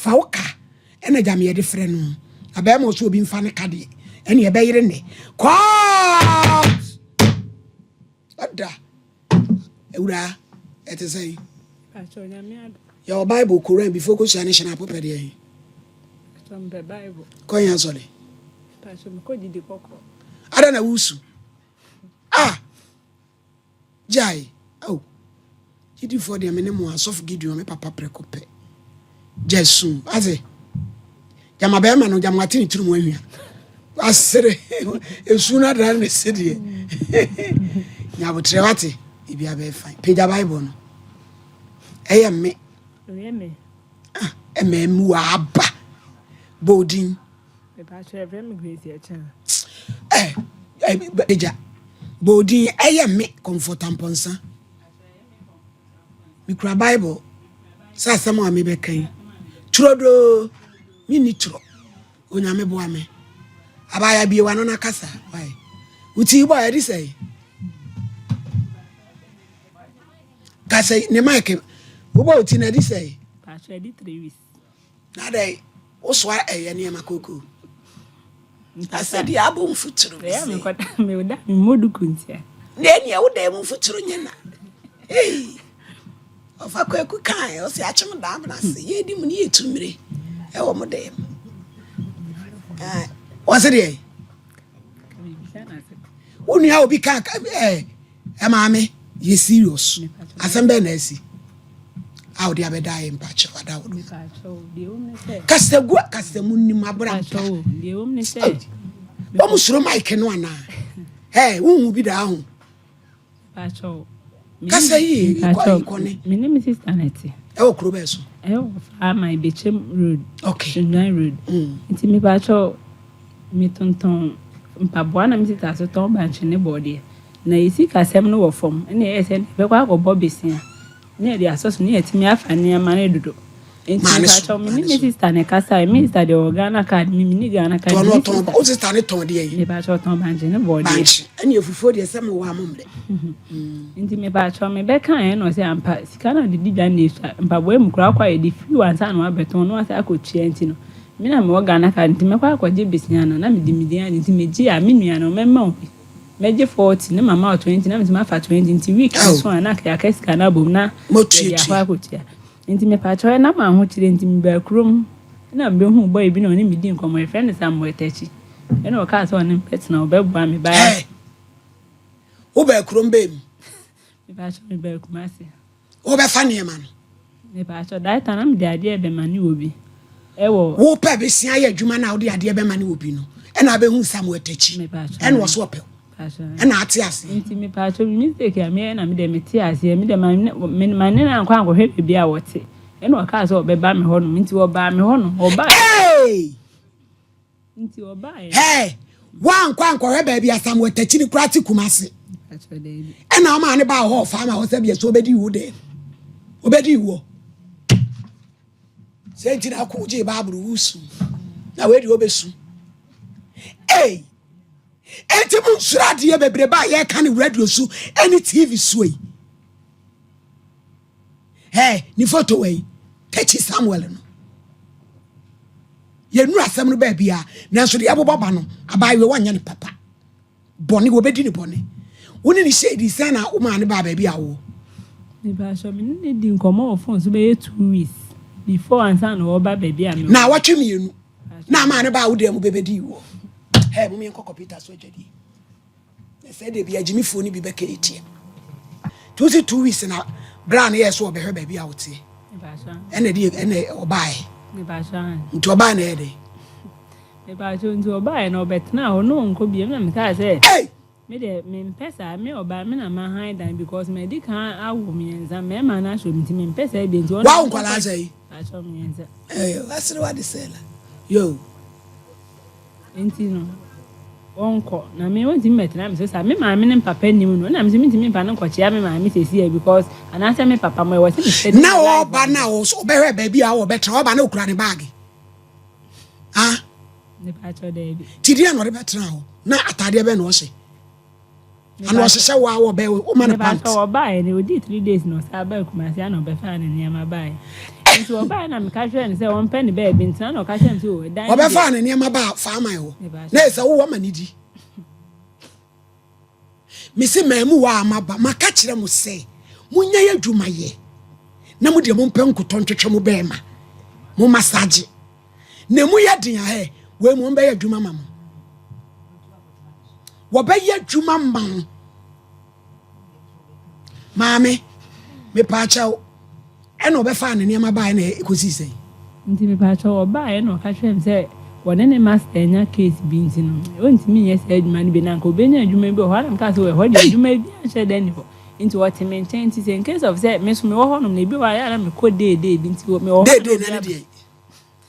Fauka, and a jammy different. A bear must be funny caddy, and ye bay in it. Quads! What da? Ura, it is a your Bible Korean before go sanation up already. Some Bible. Coin sorry. Passion Cody de Coco. I don't know who's. Ah! Jai, oh. You do for the minimum soft Gideon, papa precope. Just soon, as a Yamaberman or Yamatin to Moya. I said, it's sooner than the city. Now, Trevati, if you have a fine. Pay the Bible. I am me. Ah, a memoaba. Boarding. The pastor of emigrated. Boarding, I am me comfort and ponsa. Me cry Bible. Sa someone me became. Trodo, minitro. Unyame boame. Abaya be one on a casa. Why? Uti boy, I say. Casa, ne Mike. What in a say? Pastor did 3 weeks. Now they also a near Makoko. I said, the album foot. I haven't got me with that Modukuntia. Then you would them foot. Hey. Of a quick kind, or say, I chum down and I say, ye didn't need to me. Oh, madam. What's it? Only how be can't, mammy, ye serious. As I'm Benesi. How the other die in patch of a doubt. Cast the work, cast the moon in my branch. The only said, almost from my canoe. Hey, who will be down? Pacho. Cassay, my name is Stanety. Oh, Crubeso. Oh, my Bechem Road. Okay, Road. It's me, Pacho. Me tonton. Pabuana, Mrs. Assaton, Banch in the body. Now you see, Cassam no form, and yes, and Bequago Bobby Sina. Near the associate me up and near Manedo. In Pacho, Mrs. Stanecasa, Mr. the Organa card, Minigana card. Not also started to the Pacho Tom Banch in the body. And you for the summer one. Into me Pacho, me Becca, and was a pass. Cannot the Didan, but when Crockway, the few and son were beton was I could change. Mina Morgana card, Timaka, Jibisian, and I'm the median, Intimagia, Miniano, Memon. Major 40, no mamma 20, no my fat 20 weeks, so I can't canabum now. Motia. Into me patcho, and I'm out to the back room. And I'm being boy been on him, didn't come my friend is somewhere touchy. You know, cast on him pets now, bed by me by. Oh, back room, babe. The patch me back, Massy. Oh, by funny man. The patcho that and I'm the idea the man will be. Oh, Pebby, see, I had you man out the idea of man will be no. And I've been somewhere touchy. And was swap. And I tears. Into me patcho, mistake, I mean, I'm the Matias, I mean, my name and quite happy be our tea. And what cars or by me home into a bar me home or buy. Hey! Into a buy. Hey! One quank or baby as somewhere touching the cratty kumasi. And now man about all farmer was a so bed you there. Obedi you. Say to our cool J. Babu. Now where do you be? Hey! Entimun suradi ye bebreba ye kan radio so any TV sway. Hey, ni photo way. Techi Samuel no. Ye nu asem no ba bia, nanso de abobaba no, abaye wanya ne papa. Boni wo bedi ne boni. Woni ni shade sana wo ma ne ba bia wo. Ni ba so me ni di nkomo ofon so be 2 weeks before ansa no wo ba bia me. Na watwe mienu. Na ma ne ba wo dem bebedi wo. Hey, mummy, computer so jadi. They said they be a Jimmy phone be back 80. 2 weeks now. Brown yes, or be her baby out here. And a dear and a buy. To a buy a day. If I turn to a buy no bet now, no could be a man. Hey! Made a mean pesa, me or buy me and my hind time because my dick I will me and some man I should mean pesa be to wow, what I say. I saw me answer. Hey, that's what they say. Yo. Ain't you know? Uncle, now me want to meet them. So I mean, my men and papa knew. And I'm meeting me, Panon, what I mean, my missus here because and I said, my papa, my was now, but now, so baby, I will better, but no cranny bag. Ah, the patcher, baby. Tidia, not better now. Now, I thought you were no say. And was a show our bear woman about our buy, and it would do 3 days. No, I back my son, or be found in near my buy. nti oba na me ka hwe ne se won pɛ ne ba bi ntina na o ka hwe nti o dan oba fa ne niam ba fa man ho na se wo ma ne di me se mamu wa amaba maka kire mo se munya ya dwuma ye na mu de mo pɛ nkoto ntwetwe mo be ma mo massage na mu ya din ha we mo be ya dwuma ma mo wo be ya dwuma ma maame me pa chawo eno be fa ne niam ba na ekosi sei nti me pa chawo oba e no ka hwe se wone ne master nya case bi nti no ontimi yes adwuma ne bi na nko benya adwuma bi ho adam ka se we ho de adwuma bi ahye da ni ho nti what maintain nti in case of say me so me wo ho no na bi wa ya na me ko day bi nti me wo day na dey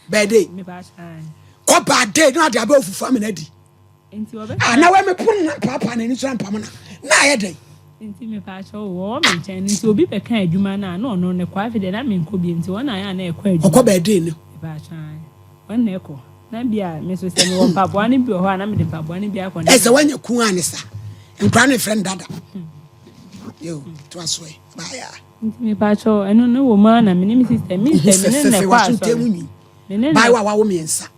bad day me pa chawo ko bad day na de aba ofufu am na di nti wo be na we me pun na papa na ni so ampam na ya dey nti me pa chawo wo maintain nti obi be kan adwuma na no no ne kwa fi de na me nko bi nti wona ya na e kwa adwuma ko bad day no pa chawo wona e ko na bia me so se me won paboa ne bi ho na me de paboa ne bi akọ e se wanya ku anisa nkra ne friend dada yo to aswe ba ya nti me pa cho eno no wo ma na me ni sister me ne kwa so me bai wa wo miensa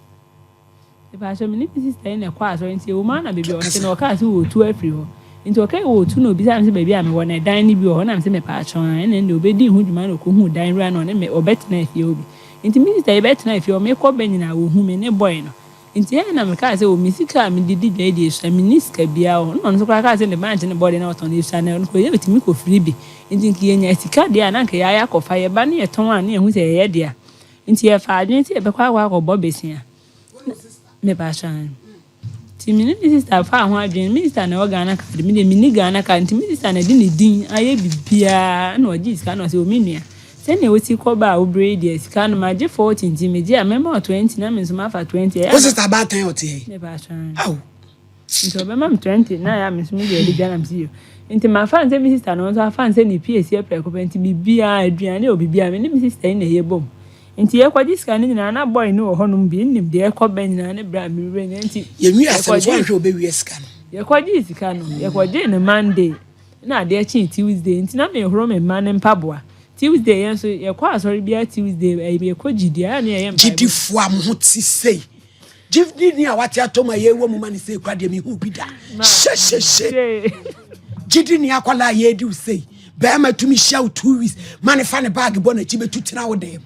me pa cho me ni sister ne kwa so nti wo ma na bebi o se no ka se wo tu afri ho nti o kai wo tu no bi sa me bebi a me wo na dan ni bi ho na me se me pa cho ene ne obedi hu dwuma no ko hu dan ra no ne me obetna afie obi nti me sister ebetna afie o me ko banyina wo hu me ne boy no nti e na me ka se o misika me didi dwa di so me niska bia o no so ka se ne bank ne body na oton ni channel no ko ye betimi ko free bi nti ki enya sika dia na nka ya kofa ye ba ne ye ton a ne hu se ye dia nti ye fa adwen ti e be kwa ko bo besia me ba chan ti mi ni sister fa ho adwen mi sister na o Ghana ka mi de mi ni Ghana ka nti mi sister na di ne din aye bibia na o ji sika na o se o mi nua se ne o ti ko ba o braid sika na ma je 40 nti me je a memo 20 na me so ma fa 20 o sister ba tan o ti me ba chan aw nti o be ma 20 na ya me so mi de Ghana mi si yo nti ma fa nse mi sister no so fa nse ni PS e pre ko nti bibia aduane o bibia me ni mi sister na ye bom nti ye kwaji sika ni na na boy no ho no bi nnim de e ko ben na ne bra mi re nti ye nwi asem so anhwe obewi sika no ye kwaji sika no ye kwaji ne Monday na de chi Tuesday nti na me horo me man mpaboa Tuesday yen so ye kwa asori bia Tuesday e be ko gidia na ye gidifu am ho ti sei gidi ni awati atoma ye wo mu mani sei kwa de mi hu bi da she gidi ni akwala ye di sei ba ma tumi shout 2 weeks man fa ne bag bo na chi betu tena wo dem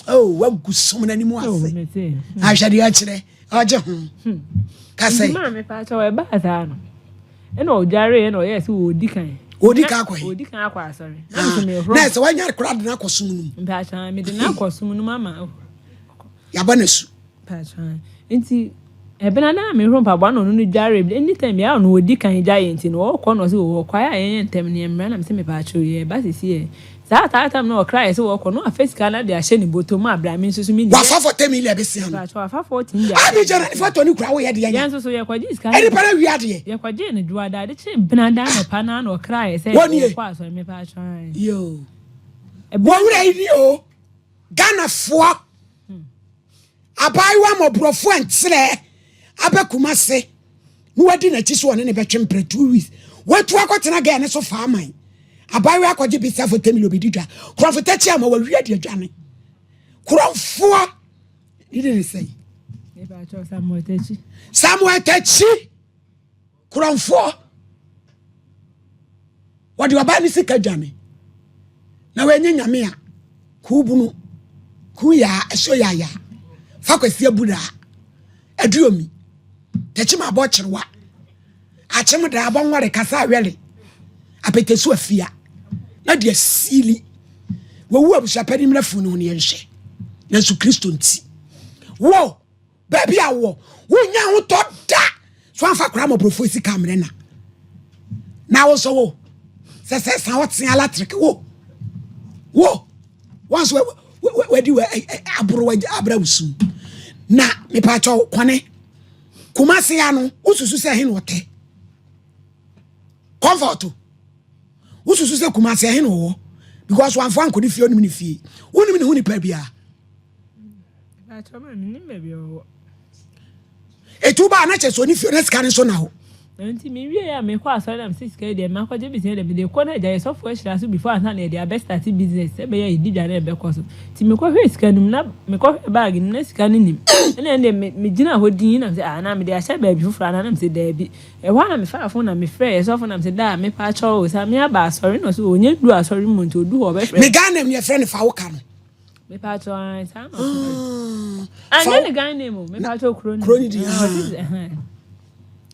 oh wa gusum na ni mu ase a hwade ya kire aje ho ka sei ma me pa cho e ba za no e no jare e no yes wo di kan akwa asori na se wanya kura de na akosum num mpa chan me de na akosum num ama ya ba na su pa chan nti ebe na me ro mpaboa no no jare anytime ya no odi kan jaye nti no ko no se wo kwa ya yen ntem ne mra na me se me pa cho ye ba sisi e za ta tam no cry se wo ko no afesi kana de ahye ni botom abra mi nsusu mi wa fa for 10 million be sia no wa fa 14 ya abi jara ni fa to ni kura wo ye de ya yan so ye kwaji iska eni para wi ade ye kwaji ne duwa da de che benada no pa na no cry se kwa so me pa cho yo e bo wura yi o Ghana fo abaiwa mo brofo entre abekuma se ni wadi na chi so ne betwe mpre 2 weeks watu akotena ga ne so fa aman abawe akwaje bisa for 10 million bididwa krofo tachi ama wa wi de adwane krofo didn't say e ba cho Samuel tachi krofo wadi wabani sika dwane na wenye nyame a kubunu kuya so ya fakwasi abura aduomi tachi ma bo kyerwa achem da abonware kasa awele apetesu afia na de asili wo abusapani mrafu no ne yenhye Yesu Kristo nti wo baby awo wonya ho to da so anfa kra mo profesi kamre na wo so wo se san woten electric wo once we di abro abrabusu na me pa cho kwane kumase ya no ususu se he no wote comfort ususu se kumase he no wo because one fan ko ni fie onim ni fie onim ni hu ni pa bia ba cho ma ni me bia wo etuba na che so ni fie na scan so na ho Nti me wie ya me kwa asori am 6k dey ma kwaje business dey dey ko na ja so for shira so before and na dey best start business e be ya idija na e be koso ti me kwa hwe sika num na me kwa bag nim na sika nim na dey me gina hodin na say na me dey a share baabi fufura na me say dey bi e wa na me fa phone na me frɛ so phone na me say da me pa cho o sa me aba asori no so onye du asori mo nti odu ho be frɛ me ga na me frɛ ne fa wo ka no me pa cho an sa no anya ne ga na mo me pa cho kro ni di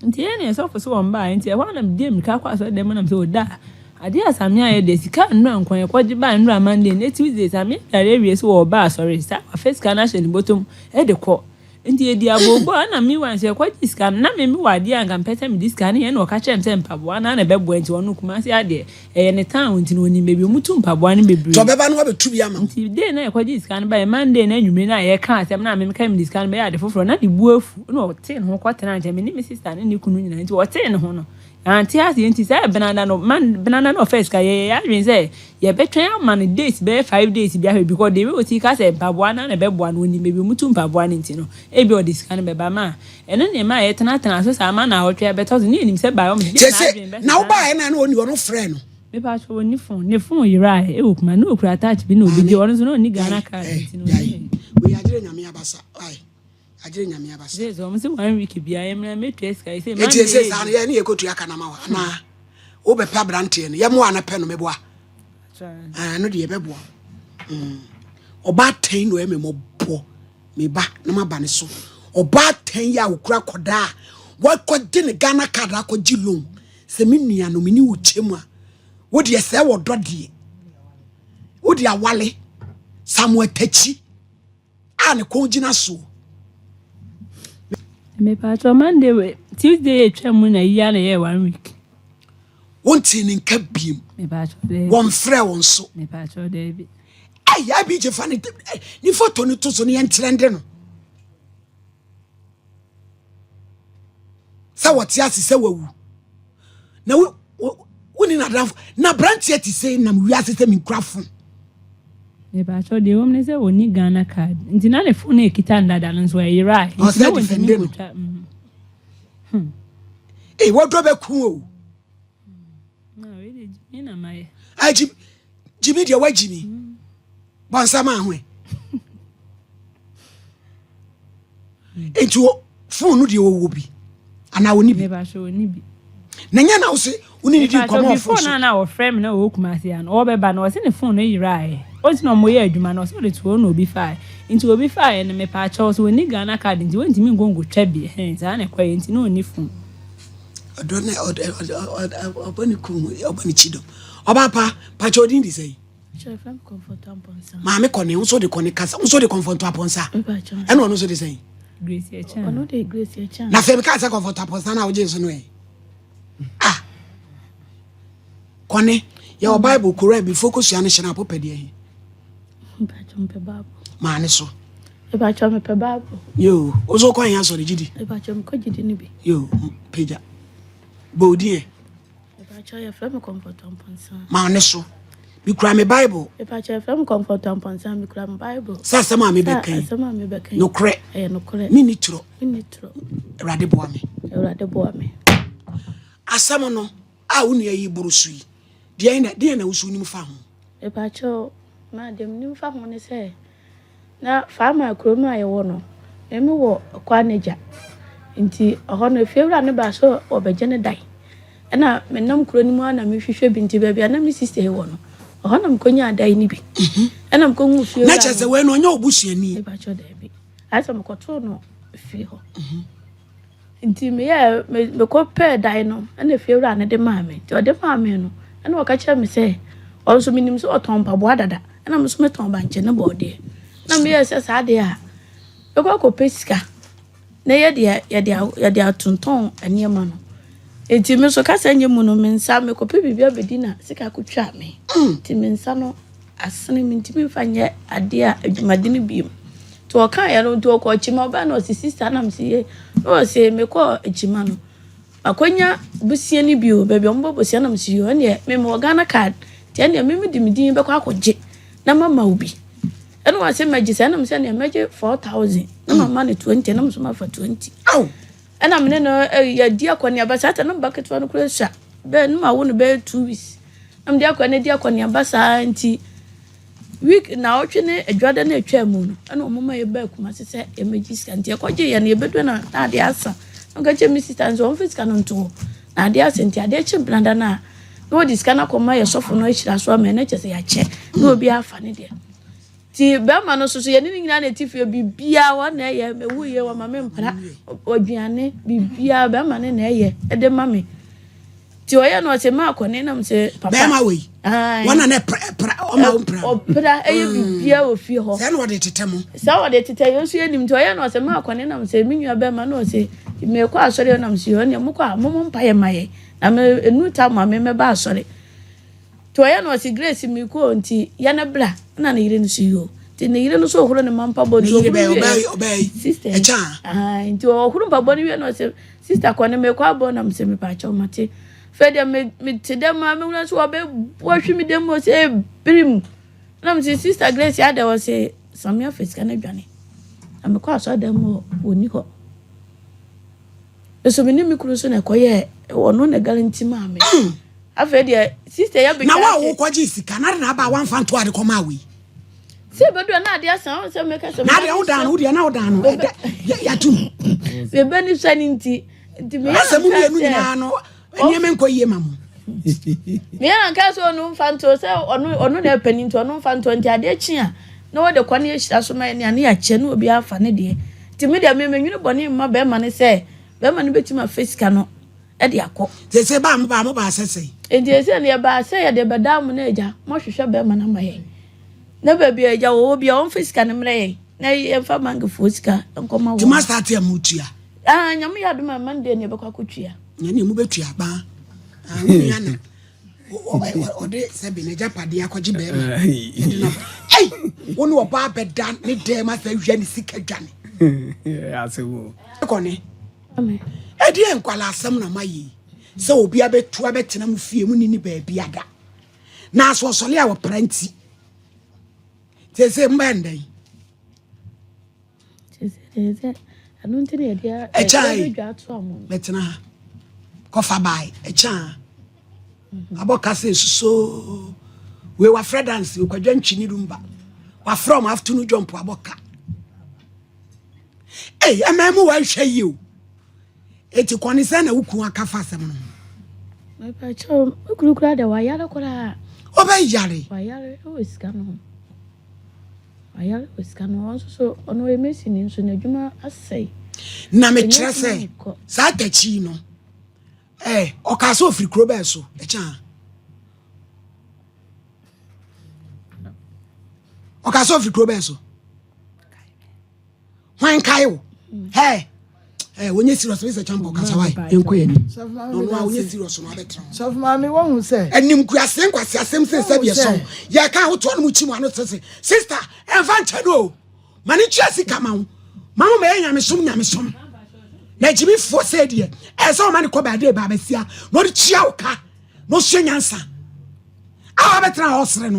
nti ene so for so on ba nti e wa na me dem ka kwa so dem na me say oda ade asame aye de sika nra nkwan e kwaji ba nra Monday na Tuesday same dare wie so wo ba sorry sa first can action bottom e de ko nti e di abobo na me wan se kwaji sika na me wade anga mpeta me diska na ye na o ka chem se mpabo na bebo nti wonu kuma se ade e ne town nti no ni bebi mutu mpabo na bebre to beba no betu bia ma nti de na e kwaji sika na ba Monday na nwumre na ye ka asem na me ka me diska na ba ya de foforo na de buafu na o te no kwatena nje me ni me sister ni kunu nyina nti o te ne ho no anti as yenti say banana no first ka ye ya dream say ye betwen man days be 5 days bia because they will see ka say mpaboa na be boa no ni maybe mutu mpaboa ni nti no e bi o discan be ba ma eno ne ma ye tena so sa ma na hotwe beto ni nim say ba o me na wo ba na oni ono frɛ no me pa so ni phone yira e wo kuma no okura attach bi na obi de ono so no ni Ghana card nti no we agire nyame abasa ai agire nyame abasa ze zo mo se 1 week bia ye mra me twes ka say man e say sa ye ne ekotu aka na ma wa na wo be pa brante no ye mo ana pe no me boa no de ye be boa oba ten no e me mo bo me ba na ma ba ne so oba ten ya okura koda wa ko de ne Ghana card akɔgi loan se me nua no me ni wo chemu a wo de se wo dodie wo de awale Samuel Tachi a ne ko gina so me pa cho Monday we Tuesday etwa na ya na ye 1 week wonti ni nka biem me pa cho de won frɛ won so me pa cho de bi ai ya bi je fa ni photo ni to so ni entrende no sa woti asese wawu na woni na draf na branch yet say na wi asese mi krafo me ba cho de wom ne se woni Ghana card nti na le phone e kita ndada no so e right nti na won timi go wo do be ku o na we de jimi na mai ai jimi de wa jimi bon sama ho enti phone no de wo bi ana woni bi me ba cho woni bi na nya na wo se woni ni di komo phone na wo frame na wo kuma se an wo be ba na wo se ne phone no yi right onti no mo ye adwuma no so de to no obi fa nti obi fa ne me pa cha so woni Ghana card nti wonti mi ngongo twa bi za na kwa nti no oni phone odone obani ku obani chido oba pa cha odin di say chef am comfort amponsa ma me kone unso de kone kasa unso de comfort amponsa eno ono so de say Grace e cha ono de Grace e cha na fe me ka sa comfort amponsa na wo je so no kone your Bible correct be focus ya national popedi ehi mpe Bible ma ne so ba cho me pe Bible yo ozo kwa yan so de gidi ba cho me ko gidi ni bi yo peja bodi ba cho ya frame comfort amponsa ma ne so bi kura me Bible ba cho ya frame comfort amponsa mi kura me Bible sa sama me be kan no kre no kre mi ni tro Erade boa me asam no a wonu ayi burusu yi de na wusu ni mfa ho ba cho ma dem ni mfa ho ne se na farmer kromu aye wo no emi wo kwa neja nti oho no fiewra ne ba so obeje ne dai na menam kroni mu na me hwehwe bi nti ba bia na me sister he wo no oho na mkonya dai ni bi na mkongu fiewra na chese we no onya obusuani ba cho da bi asa mkoto no fie ho nti me ya me ko pe dai no na fiewra ne de ma me ti o de ma me no na o ka kire me se o so minim so otompa bo adada na me so meton ba nche ne bode na me yesa sa de a e ko pesika na ye de atunton aniema no enti me so ka sa nyemu no me nsa me ko pe bibia bedina sika ko twa me enti me nsa no asene me enti me fa nye ade a adwumadene biem to o kan ya no to ko chima ba na o sister na me se o se me ko echima no akonya busie ni bio baabi ombo busie na me se yo ne me mo Ghana card tie ne me dimidin be ko akogye na mama obi eno wa se magise na me se ne magye 4000 na mama ne 20 na me so ma fa 20 au ena me no ya di akwani ba sa ta no bucket one kura sha be no ma wo no be 2 weeks am di akwani ba sa nti week na otwe ne adwada na atwa mu no ena omoma ye ba kuma se e meji ska nti e kwaje ye na ye bedu na ade asa nka che mi sister nso on fiska no nto na ade asa nti ade che blanda na no diska na koma ye sofo no ehira so ama na che se ya che na obi afa ne de ti be ma no so ye ni nyina na tifie bibia wa na ye mewu ye wa ma me mpra odwane bibia be ma ne na ye e de ma me ti oye no se ma akone na mse papa be ma we wana na o ma mpra opra eye bibia ofie ho se no de tetemo sa wo de tete yo so enim ti oye no se ma akone na mse minwa be ma no se me kwa asore na mse yo ne mo kwa mo mpa ye maye na me enu ta ma me ba asore ti oye no se grace mi ko nti ya na bra na na yire no so yo ti na yire no so ohuro ne mampa bo do obey sister echa nti ohuro mpa bo ni we no se sister ko ne me kwa bo na mse me pa cha o mate fede me dem ma me wona so obe wohwe me dem mo se brim na mse sister Grace ya da wo se samia face kana dwane na me kwa so dem mo oni ho eso me ni mi kuru so na koye wono na guarantee ma me afede sister ya be na wa wo kwaji sika na ba wan fan to ade koma we se bedu na ade asan o se me ka se na de wodan wo de na wodan no ya tum be beni saninti me asemu de nu nyina no eni me nko yie mamu me na ka so no mfanto se onu na paninto onu mfanto nti ade chi a na wo de kwane ehira so ma ne ya che na obi afa ne de ti me de me nwunu boni mma be ma ne se be ma ne betima fesika no e de akọ se ba mo ba sese enti se ne ba se ya de bedam na eja mo hwehwe be ma na maye na ba bi eja wo bi on fesika ne mre na ye fa mangefo sika nkoma wo ti master tia mutua nyam ya do ma mande ne be kwa kutua ne mu betua ba wunya na o de se bi ne japade akọji be ma ei woni wo ba beda ne de ma fa hwa ne sika dwane asewo ko ne amen edi enkwala asem na mayi se obi abetu abetena mu fie mu ni ba bia da na so sole a wo pranti se mbandai se anu ntini e dia betena kofa bai echa aboka se suso we wa fredance we kwadwa nchini rumba wa from afternoon jump aboka amemu wa hwe yi o eti kwani se na wuku akafa asem no me pa cho ukurukura de wa yare kora obeyare wa yare o iska no ayale oska no so ono emesi ni nso na dwuma asai na me kire se sa tachi no okaso ofiri kro be so echa okaso ofiri kro be so hwan kai wo wonye serious we say champo kasa why enko ye ni no wonye serious no abetra so mama wo hu say enim kuase nkwase asem se se bi so ye ka ho to no mu chi mu ano sese sister enfa ncha no mani chiasi kama wo mama me nyame som na jibi fo se de so mani ko ba de ba besia no de chia wo ka no hye nyansa abetra ho sere no